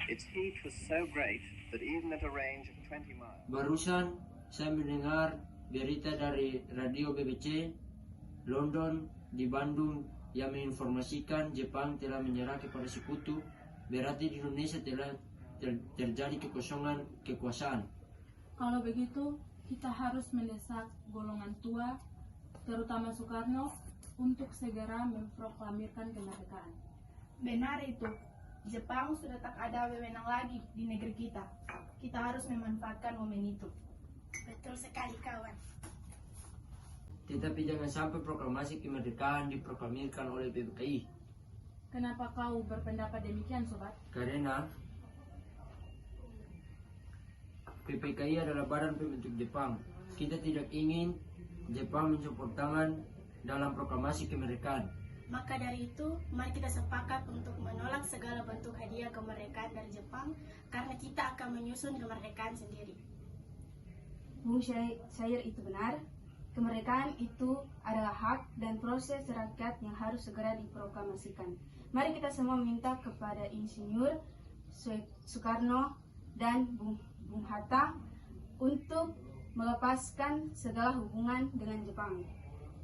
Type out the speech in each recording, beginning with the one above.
Its heat was so great that even at a range of 20 miles. Barusan saya mendengar berita dari radio BBC London di Bandung yang menginformasikan Jepang telah menyerah kepada sekutu. Berarti di Indonesia telah terjadi kekosongan kekuasaan. Kalau begitu, kita harus mendesak golongan tua, terutama Soekarno, untuk segera memproklamirkan kemerdekaan. Benar itu. Jepang sudah tak ada wewenang lagi di negeri kita. Kita harus memanfaatkan momen itu. Betul sekali kawan. Tetapi jangan sampai proklamasi kemerdekaan diproklamirkan oleh PPKI. Kenapa kau berpendapat demikian, Sobat? Karena PPKI adalah badan pembentuk Jepang. Kita tidak ingin Jepang mencampur tangan dalam proklamasi kemerdekaan. Maka dari itu, mari kita sepakat untuk menolak segala bentuk hadiah kemerdekaan dari Jepang karena kita akan menyusun kemerdekaan sendiri. Bung Syair itu benar. Kemerdekaan itu adalah hak dan proses rakyat yang harus segera diproklamasikan. Mari kita semua meminta kepada Insinyur Soekarno dan Bung Hatta untuk melepaskan segala hubungan dengan Jepang.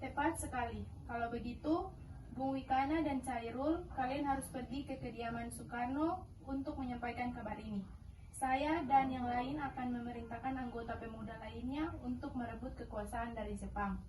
Tepat sekali. Kalau begitu, Bung Wikana dan Cairul, kalian harus pergi ke kediaman Soekarno untuk menyampaikan kabar ini. Saya dan yang lain akan memerintahkan anggota pemuda lainnya untuk merebut kekuasaan dari Jepang.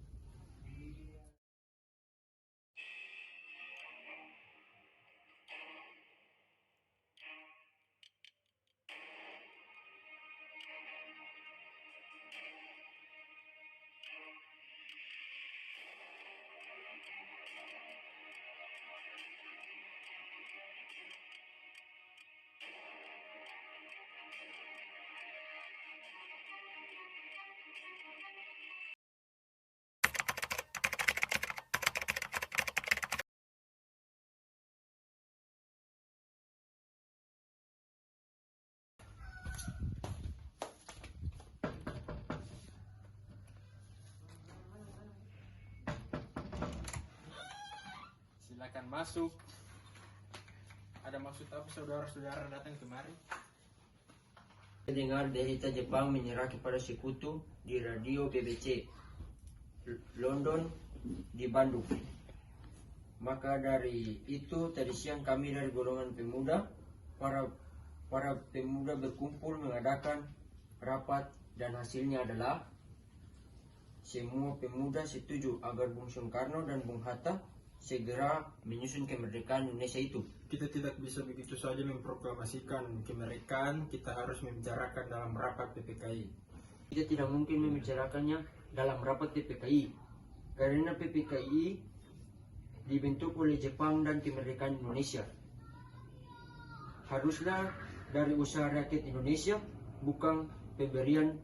Silakan masuk. Ada maksud apa saudara-saudara datang kemari? Dengar berita Jepang menyerah kepada sekutu di radio BBC London di Bandung. Maka dari itu tadi siang kami dari golongan pemuda, para pemuda berkumpul mengadakan rapat dan hasilnya adalah semua pemuda setuju agar Bung Soekarno dan Bung Hatta segera menyusun kemerdekaan Indonesia itu. Kita tidak bisa begitu saja memproklamasikan kemerdekaan, kita harus membicarakan dalam rapat PPKI. Kita tidak mungkin membicarakannya dalam rapat PPKI, karena PPKI dibentuk oleh Jepang dan kemerdekaan Indonesia. Haruslah dari usaha rakyat Indonesia, bukan pemberian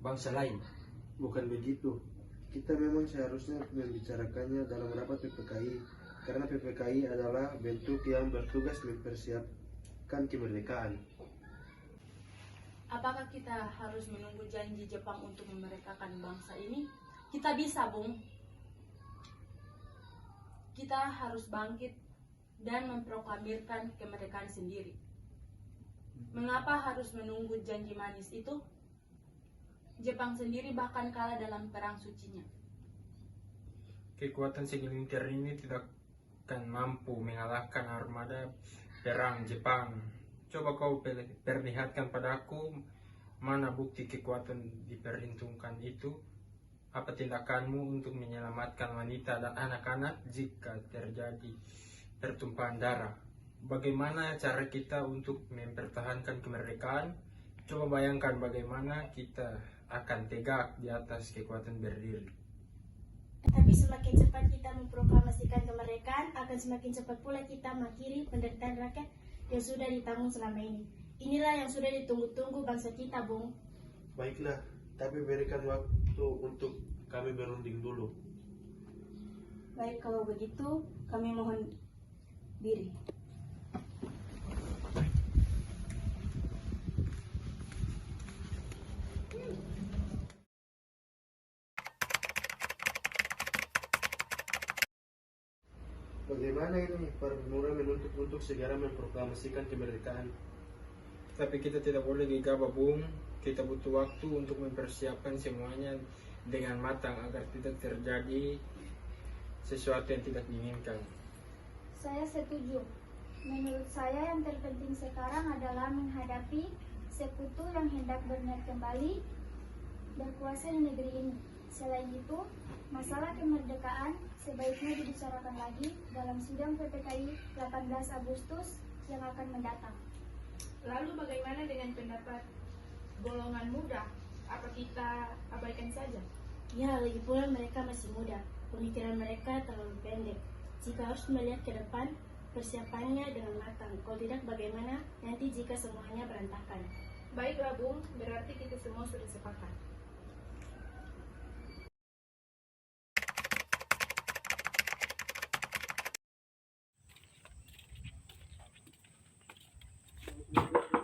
bangsa lain. Bukan begitu. Kita memang seharusnya membicarakannya dalam rapat PPKI, karena PPKI adalah bentuk yang bertugas mempersiapkan kemerdekaan. Apakah kita harus menunggu janji Jepang untuk memerdekakan bangsa ini? Kita bisa, Bung. Kita harus bangkit dan memproklamirkan kemerdekaan sendiri. Mengapa harus menunggu janji manis itu? Jepang sendiri bahkan kalah dalam perang sucinya. Kekuatan segelintir ini tidak akan mampu mengalahkan armada perang Jepang. Coba kau perlihatkan padaku mana bukti kekuatan diperhitungkan itu. Apa tindakanmu untuk menyelamatkan wanita dan anak-anak jika terjadi pertumpahan darah? Bagaimana cara kita untuk mempertahankan kemerdekaan? Coba bayangkan bagaimana kita akan tegak di atas kekuatan berdiri. Tapi semakin cepat kita memproklamasikan kemerdekaan, akan semakin cepat pula kita mengakhiri penderitaan rakyat yang sudah ditanggung selama ini. Inilah yang sudah ditunggu-tunggu bangsa kita, Bung. Baiklah, tapi berikan waktu untuk kami berunding dulu. Baik, kalau begitu kami mohon diri. Bagaimana bagaimana ini para pemuda menuntut untuk segera memproklamasikan kemerdekaan. Tapi kita tidak boleh gegabah, Bung. Kita butuh waktu untuk mempersiapkan semuanya dengan matang agar tidak terjadi sesuatu yang tidak diinginkan. Saya setuju. Menurut saya yang terpenting sekarang adalah menghadapi sekutu yang hendak berniat kembali berkuasa di negeri ini. Selain itu, masalah kemerdekaan sebaiknya dibicarakan lagi dalam sidang PPKI 18 Agustus yang akan mendatang. Lalu bagaimana dengan pendapat golongan muda? Apa kita abaikan saja? Ya, lagi pula mereka masih muda. Pemikiran mereka terlalu pendek. Jika harus melihat ke depan, persiapannya dengan matang. Kalau tidak, bagaimana nanti jika semuanya berantakan? Baiklah, Bung. Berarti kita semua sudah sepakat.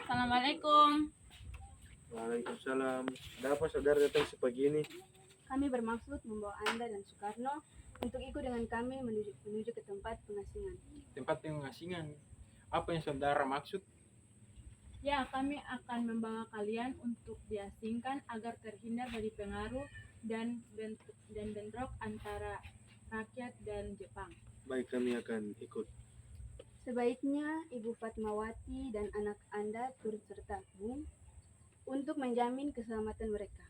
Assalamualaikum. Waalaikumsalam. Ada apa saudara datang sepagi ini? Kami bermaksud membawa Anda dan Soekarno untuk ikut dengan kami menuju ke tempat pengasingan. Tempat pengasingan? Apa yang saudara maksud? Ya, kami akan membawa kalian untuk diasingkan agar terhindar dari pengaruh dan bentrok antara rakyat dan Jepang. Baik, kami akan ikut. Sebaiknya Ibu Fatmawati dan anak Anda turut serta, Bung, untuk menjamin keselamatan mereka.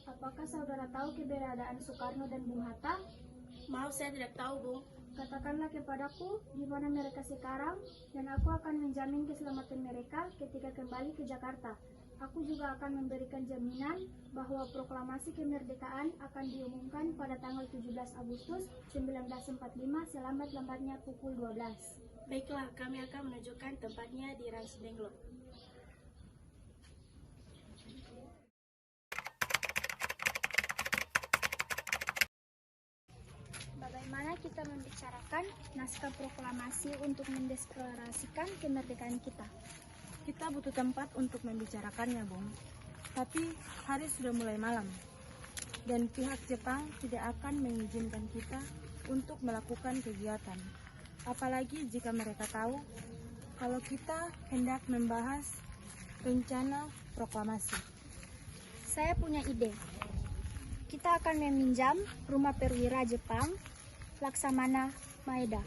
Apakah saudara tahu keberadaan Soekarno dan Bung Hatta? Maaf, saya tidak tahu, Bung. Katakanlah kepadaku di mana mereka sekarang, dan aku akan menjamin keselamatan mereka ketika kembali ke Jakarta. Aku juga akan memberikan jaminan bahwa proklamasi kemerdekaan akan diumumkan pada tanggal 17 Agustus 1945 selambat-lambatnya pukul 12. Baiklah, kami akan menunjukkan tempatnya di Rans Benglok. Bagaimana kita membicarakan naskah proklamasi untuk mendeklarasikan kemerdekaan kita? Kita butuh tempat untuk membicarakannya, Bung. Tapi hari sudah mulai malam, dan pihak Jepang tidak akan mengizinkan kita untuk melakukan kegiatan. Apalagi jika mereka tahu kalau kita hendak membahas rencana proklamasi. Saya punya ide. Kita akan meminjam rumah perwira Jepang, Laksamana Maeda.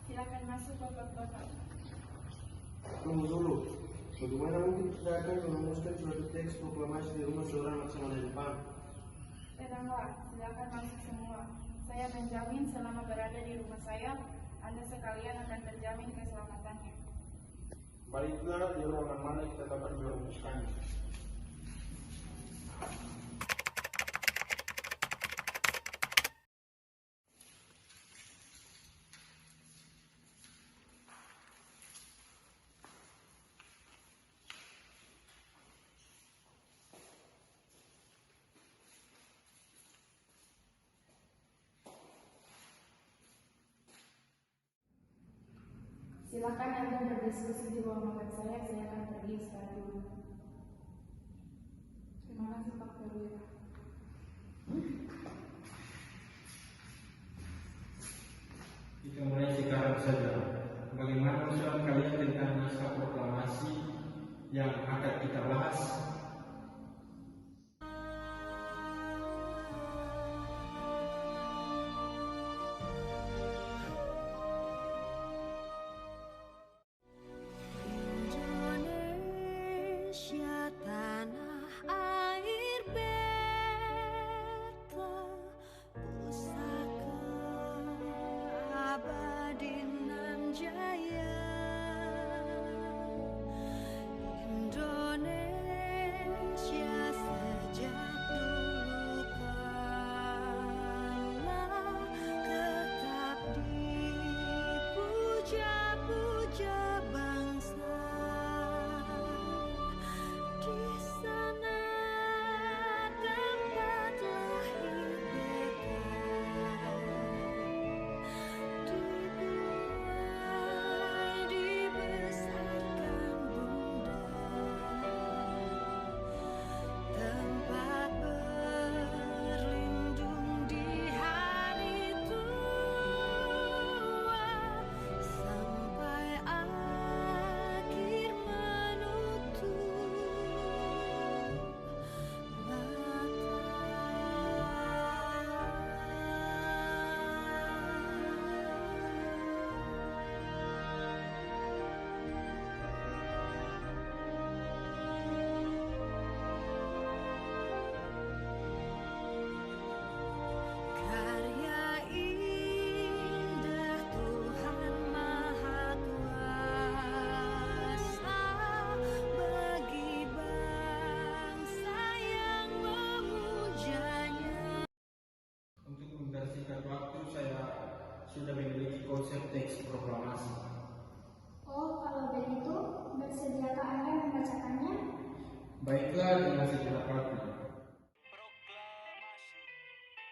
Silakan masuk, Bapak-bapak. Tunggu dulu. Bagaimana mungkin kita akan merumuskan suatu teks proklamasi di rumah seorang Laksamana Jepang? Tenanglah, silakan masuk semua. Saya menjamin selama berada di rumah saya, Anda sekalian akan terjamin keselamatannya. Baiklah, di ruangan mana kita dapat merumuskannya? Silakan Anda berdiskusi di ruang makan saya akan pergi sekarang dulu. Terima kasih, Pak Perwira. Kita mulai sekarang saja. Bagaimana usulan kalian tentang naskah proklamasi yang akan kita bahas? Indonesia sudah memiliki konsep teks proklamasi. Oh, kalau begitu, bersediakah Anda membacakannya? Baiklah, dengan segenap hati. Proklamasi.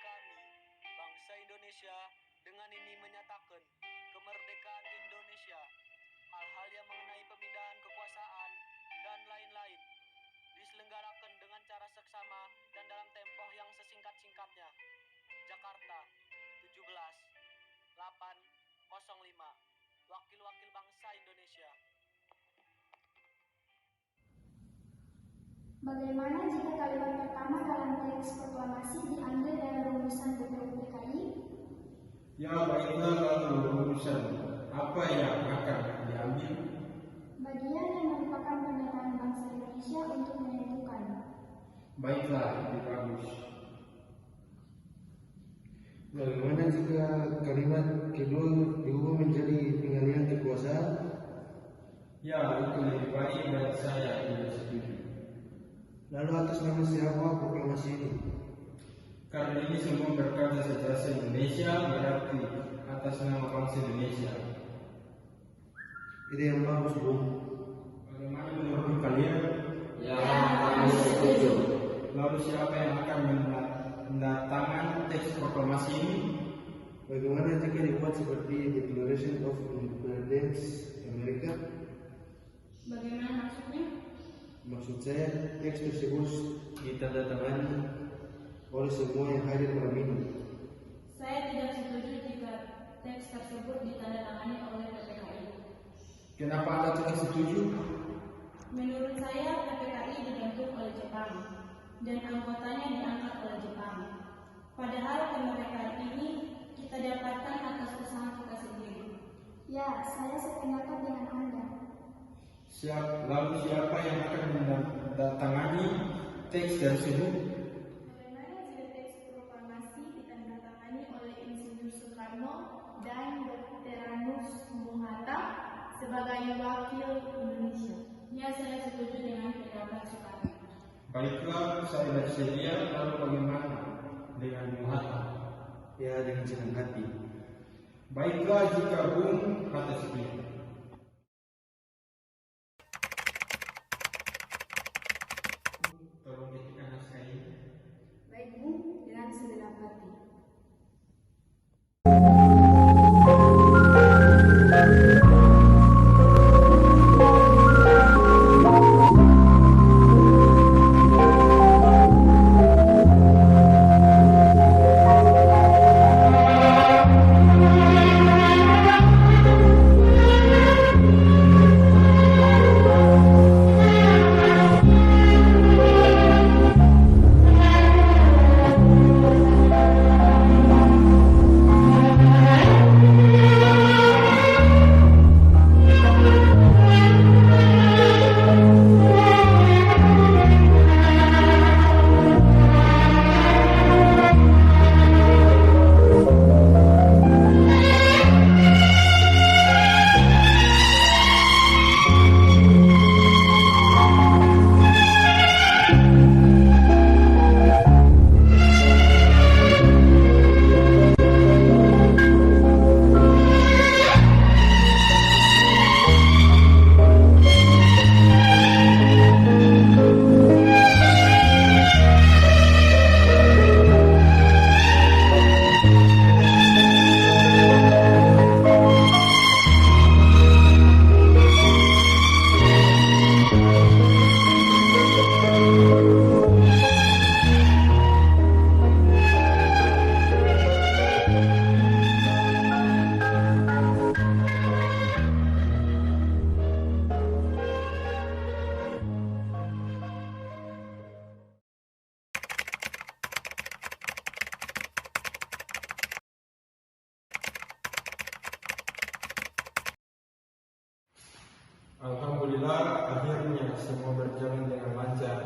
Kami, bangsa Indonesia, dengan ini menyatakan kemerdekaan Indonesia. Hal-hal yang mengenai pemindahan kekuasaan dan lain-lain diselenggarakan dengan cara seksama dan dalam tempo yang sesingkat-singkatnya. Jakarta, 17/8/05. Wakil-wakil bangsa Indonesia. Bagaimana jika kalimat pertama dalam teks proklamasi diambil dari rumusan BPUPKI? Ya, baiklah, lalu rumusan apa yang akan diambil? Bagian yang merupakan pernyataan bangsa Indonesia untuk menentukan. Baiklah, lebih bagus. Bagaimana jika kalimat kedua diubah menjadi pengalihan kekuasaan? Ya, itu lebih baik dan saya tidak setuju. Lalu atas nama siapa proklamasi ini? Karena ini semua berkata sejasa Indonesia, berarti atas nama bangsa Indonesia. Ide yang bagus, Bung. Bagaimana menurut kalian? Ya, kami setuju. Lalu siapa yang akan mendatangkan teks proklamasi ini? Bagaimana jika dibuat seperti Declaration of Independence Amerika? Bagaimana maksudnya? Maksud saya, teks tersebut ditandatangani oleh semua yang hadir malam ini. Saya tidak setuju jika teks tersebut ditandatangani oleh PPKI. Kenapa Anda tidak setuju? Menurut saya, PPKI dibentuk oleh Jepang dan anggotanya diangkat oleh Jepang. Padahal kemerdekaan ini kita dapatkan atas usaha kita sendiri. Ya, saya sependapat dengan Anda. Lalu siapa yang akan mendatangani teks tersebut? Bagaimana jika teks proklamasi ditandatangani oleh Insinyur Soekarno dan Dr. Bung Hatta sebagai wakil Indonesia? Ya, saya setuju dengan pendapat Soekarno. Baiklah, saya bersedia. Lalu bagaimana dengan Bung Hatta? Ya, dengan senang hati. Baiklah, jika Bung Hatta setuju. Tolong ketikan naskah ini. Baik, Bu, dengan segenap hati. Alhamdulillah, akhirnya semua berjalan dengan lancar.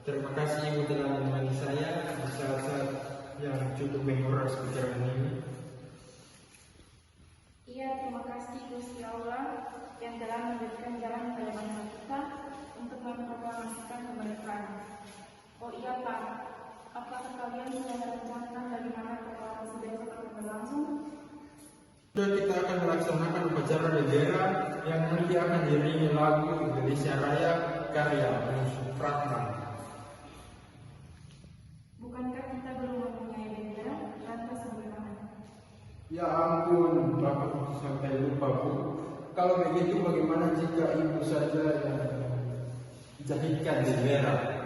Terima kasih Ibu telah menemani saya di saat-saat yang cukup menguras pikiran ini. Iya, terima kasih Gusti Allah yang telah memberikan jalan pada bangsa kita untuk memproklamasikan kemerdekaan. Oh iya Pak, apakah kalian sudah merencanakan bagaimana proklamasi besok akan berlangsung? Sudah kita akan melaksanakan upacara bendera yang nanti akan diiringi lagu Indonesia Raya karya Anies Supratman. Bukankah kita belum mempunyai bendera? Lantas bagaimana? Ya ampun, Bapak sampai lupa, Bu. Kalau begitu bagaimana jika Ibu saja yang jahitkan bendera?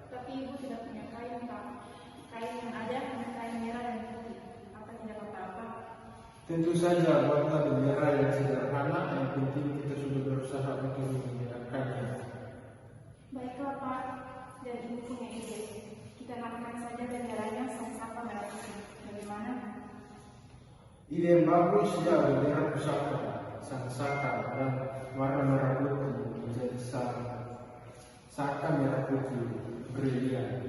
Tapi ibu tidak punya kain, Pak. Kain yang ada hanya kain merah dan putih. Apa tidak apa-apa? Tentu saja buatlah bendera yang sederhana, yang penting kita sudah berusaha untuk menggunakannya. Baiklah, Pak. Dan ibu punya ide. Kita namakan saja benderanya Sang-Saka Merah Putih. Bagaimana? Ide yang bagus ya, bendera pusaka, Sang-Saka dan warna merah putih menjadi Saka merah putih brilian.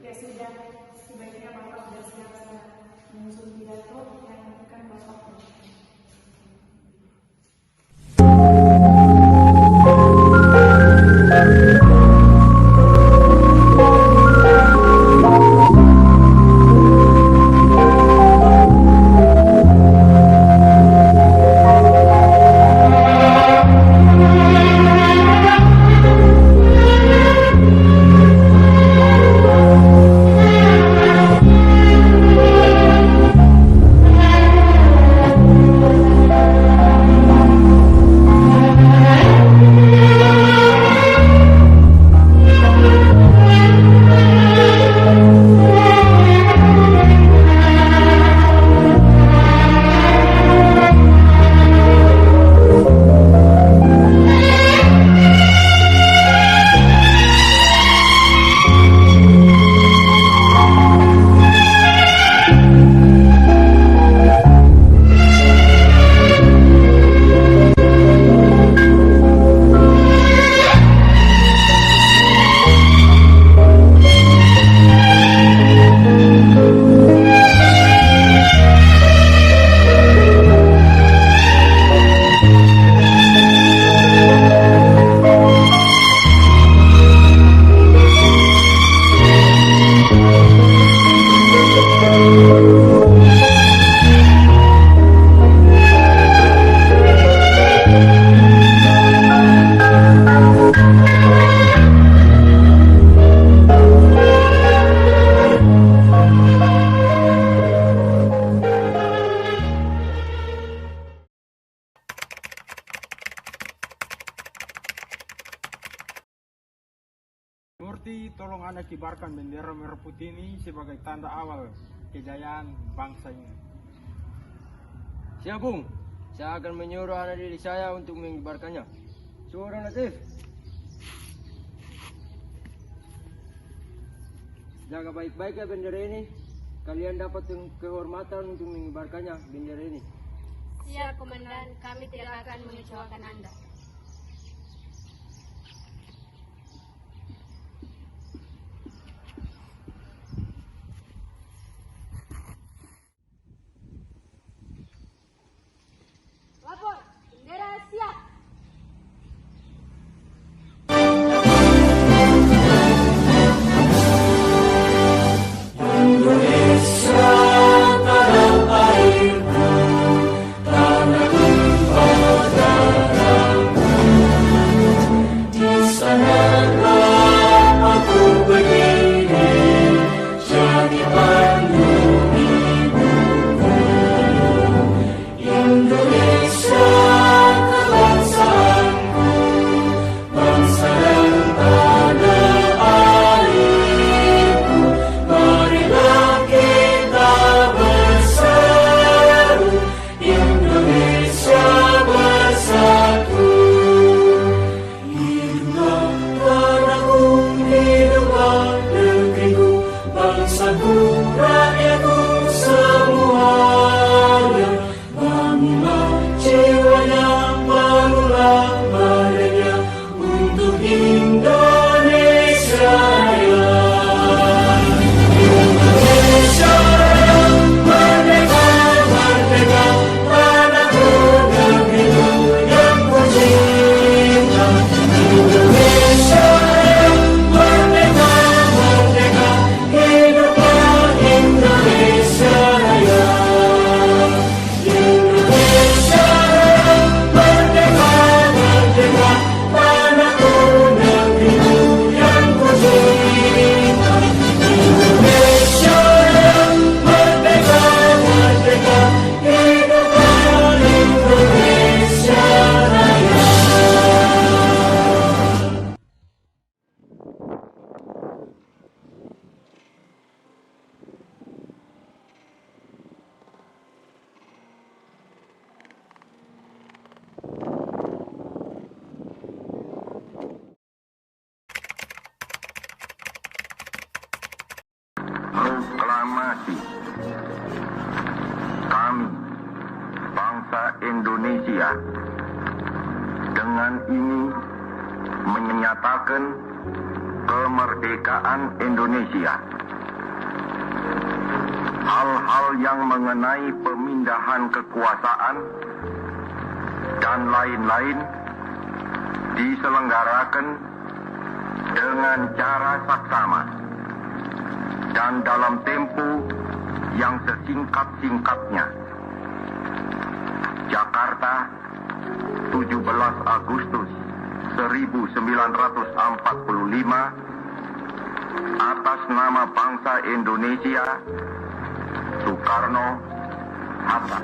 Ya sudah, sebaiknya Bapak sudah siap-siap menyusun pidato yang akan Bapak punya. Murti, tolong Anda kibarkan bendera merah putih ini sebagai tanda awal kejayaan bangsa ini. Siap, Bung. Saya akan menyuruh anak didik saya untuk mengibarkannya. Suara Latif. Jaga baik-baik ya bendera ini. Kalian dapat kehormatan untuk mengibarkannya bendera ini. Siap, Komandan. Kami tidak akan mengecewakan Anda. Lapor, bendera siap. Indonesia tanah airku, tanah tumpah darah. bangsa Indonesia. Dengan ini menyatakan kemerdekaan Indonesia. Hal-hal yang mengenai pemindahan kekuasaan dan lain-lain diselenggarakan dengan cara saksama dan dalam tempo yang sesingkat-singkatnya. Jakarta, 17 Agustus 1945, atas nama bangsa Indonesia, Soekarno, Hatta.